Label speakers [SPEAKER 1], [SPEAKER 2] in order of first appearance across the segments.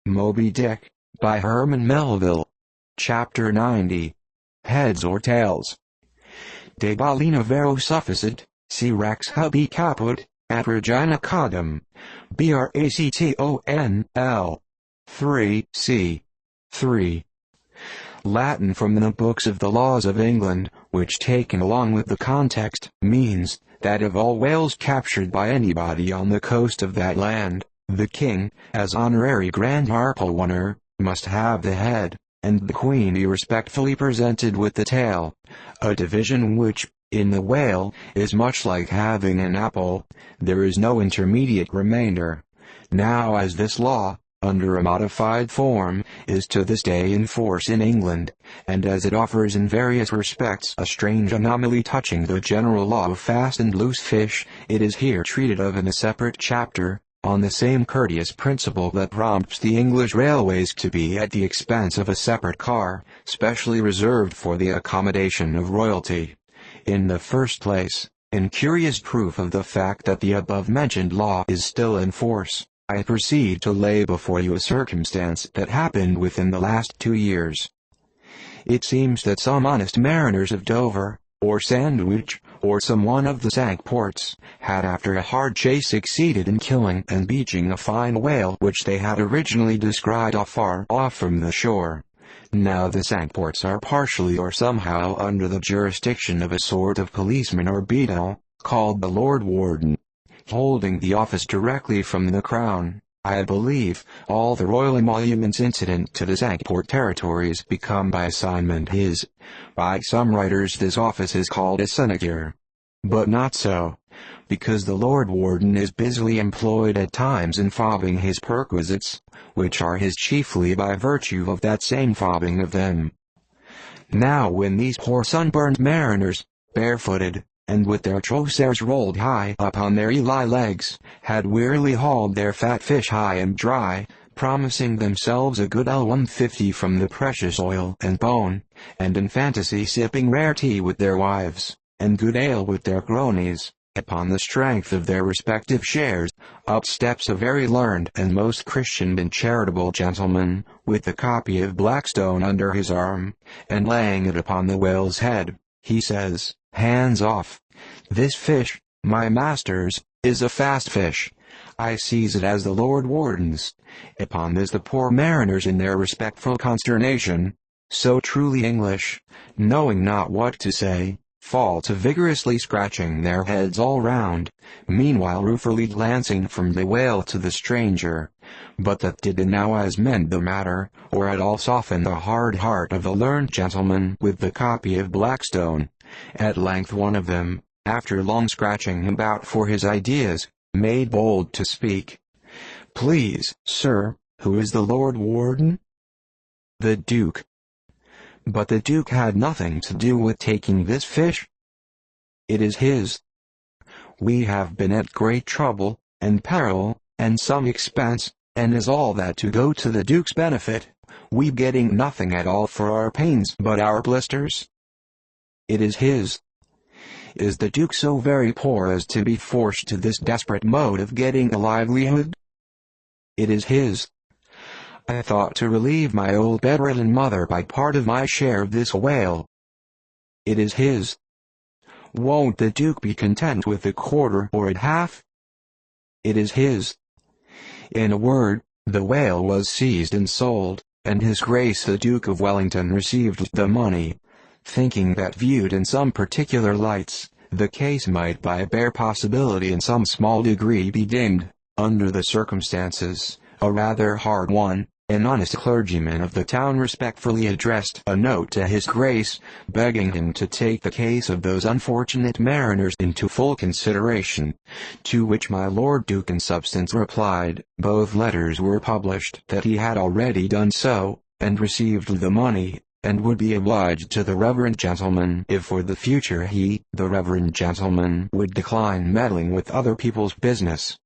[SPEAKER 1] Moby-Dick, by Herman Melville. Chapter 90. Heads or Tails. De balena vero sufficit, si rex habeat caput, at regina caudam. BRACTON. 3 c. 3. Latin from the books of the laws of England, which taken along with the context, means, that of all whales captured by anybody on the coast of that land, the king, as Honourary Grand Harpooneer, must have the head, and the queen be respectfully presented with the tail, a division which, in the whale, is much like having an apple. There is no intermediate remainder. Now as this law, under a modified form, is to this day in force in England, and as it offers in various respects a strange anomaly touching the general law of fast and loose fish, it is here treated of in a separate chapter, on the same courteous principle that prompts the English railways to be at the expense of a separate car, specially reserved for the accommodation of royalty. In the first place, in curious proof of the fact that the above-mentioned law is still in force, I proceed to lay before you a circumstance that happened within the last 2 years. It seems that some honest mariners of Dover, or Sandwich, or some one of the Cinque Ports, had after a hard chase succeeded in killing and beaching a fine whale which they had originally descried afar off from the shore. Now the Cinque Ports are partially or somehow under the jurisdiction of a sort of policeman or beadle, called the Lord Warden, holding the office directly from the Crown. I believe all the royal emoluments incident to the Cinque Port territories become by assignment his. By some writers this office is called a sinecure. But not so, because the Lord Warden is busily employed at times in fobbing his perquisites, which are his chiefly by virtue of that same fobbing of them. Now when these poor sunburned mariners, barefooted, and with their trousers rolled high up on their ely legs, had wearily hauled their fat fish high and dry, promising themselves a good L150 from the precious oil and bone, and in fantasy sipping rare tea with their wives, and good ale with their cronies, upon the strength of their respective shares, up steps a very learned and most Christian and charitable gentleman, with a copy of BRACTON under his arm, and laying it upon the whale's head, he says, "Hands off. This fish, my masters, is a fast fish. I seize it as the Lord Warden's." Upon this the poor mariners in their respectful consternation, so truly English, knowing not what to say, fall to vigorously scratching their heads all round, meanwhile ruefully glancing from the whale to the stranger. But that did now as mend the matter, or at all soften the hard heart of the learned gentleman with the copy of BRACTON. At length one of them, after long scratching about for his ideas, made bold to speak. "Please, sir, who is the Lord Warden?" "The Duke." "But the Duke had nothing to do with taking this fish?" "It is his." "We have been at great trouble, and peril, and some expense, and is all that to go to the Duke's benefit, we getting nothing at all for our pains but our blisters?" "It is his." "Is the Duke so very poor as to be forced to this desperate mode of getting a livelihood?" "It is his." "I thought to relieve my old bedridden mother by part of my share of this whale." "It is his." "Won't the Duke be content with a quarter or a half?" "It is his." In a word, the whale was seized and sold, and His Grace the Duke of Wellington received the money, thinking that viewed in some particular lights, the case might by a bare possibility in some small degree be deemed, under the circumstances, a rather hard one. An honest clergyman of the town respectfully addressed a note to His Grace, begging him to take the case of those unfortunate mariners into full consideration, to which my Lord Duke in substance replied. Both letters were published that he had already done so, and received the money, and would be obliged to the reverend gentleman if for the future he, the reverend gentleman, would decline meddling with other people's business.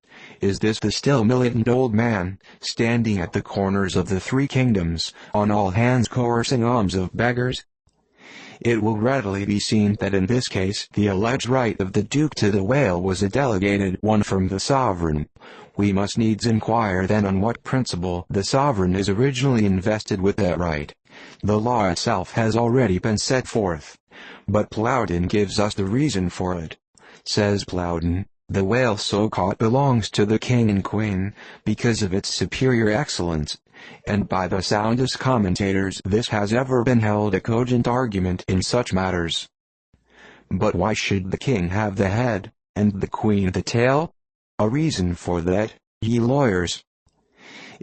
[SPEAKER 1] Is this the still militant old man, standing at the corners of the 3 kingdoms, on all hands coercing alms of beggars? It will readily be seen that in this case the alleged right of the Duke to the whale was a delegated one from the sovereign, We must needs inquire then on what principle the sovereign is originally invested with that right. The law itself has already been set forth, but Plowden gives us the reason for it. Says Plowden, the whale so caught belongs to the king and queen, because of its superior excellence, and by the soundest commentators this has ever been held a cogent argument in such matters. But why should the king have the head, and the queen the tail? A reason for that, ye lawyers.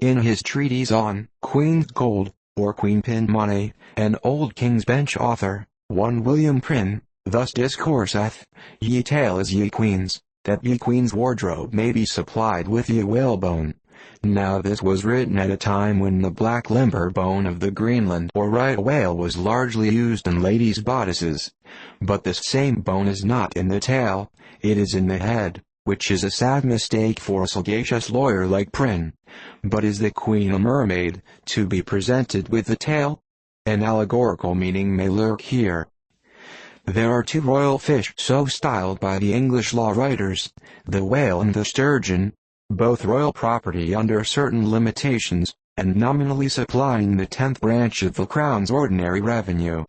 [SPEAKER 1] In his treatise on Queen's Gold, or Queenpin Money, an old King's Bench author, one William Prynne, thus discourseth, ye tail is ye queen's, that ye queen's wardrobe may be supplied with ye whalebone. Now this was written at a time when the black limber bone of the Greenland or right whale was largely used in ladies' bodices. But this same bone is not in the tail, it is in the head, which is a sad mistake for a sagacious lawyer like Prynne. But is the queen a mermaid, to be presented with the tail? An allegorical meaning may lurk here. There are two royal fish so styled by the English law writers, the whale and the sturgeon, both royal property under certain limitations, and nominally supplying the 10th branch of the Crown's ordinary revenue.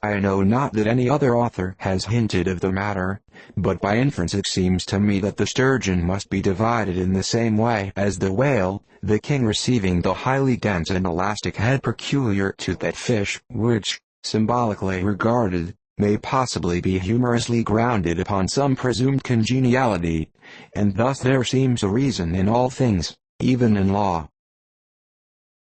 [SPEAKER 1] I know not that any other author has hinted of the matter, but by inference it seems to me that the sturgeon must be divided in the same way as the whale, the king receiving the highly dense and elastic head peculiar to that fish, which, symbolically regarded, may possibly be humorously grounded upon some presumed congeniality, and thus there seems a reason in all things, even in law,